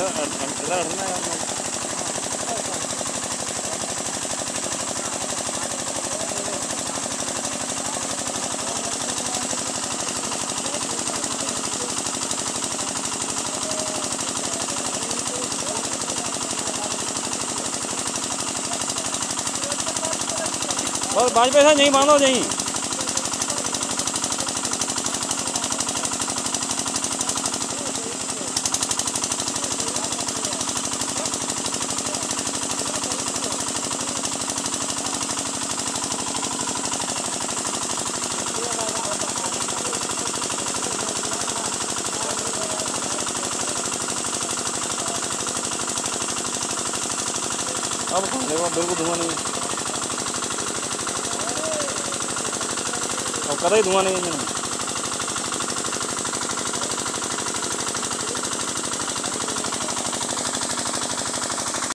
इधर हटना है। बस 5 पैसा नहीं मानो नहीं। अब देखो बिल्कुल धुआं नहीं, अब कतई धुआं नहीं है।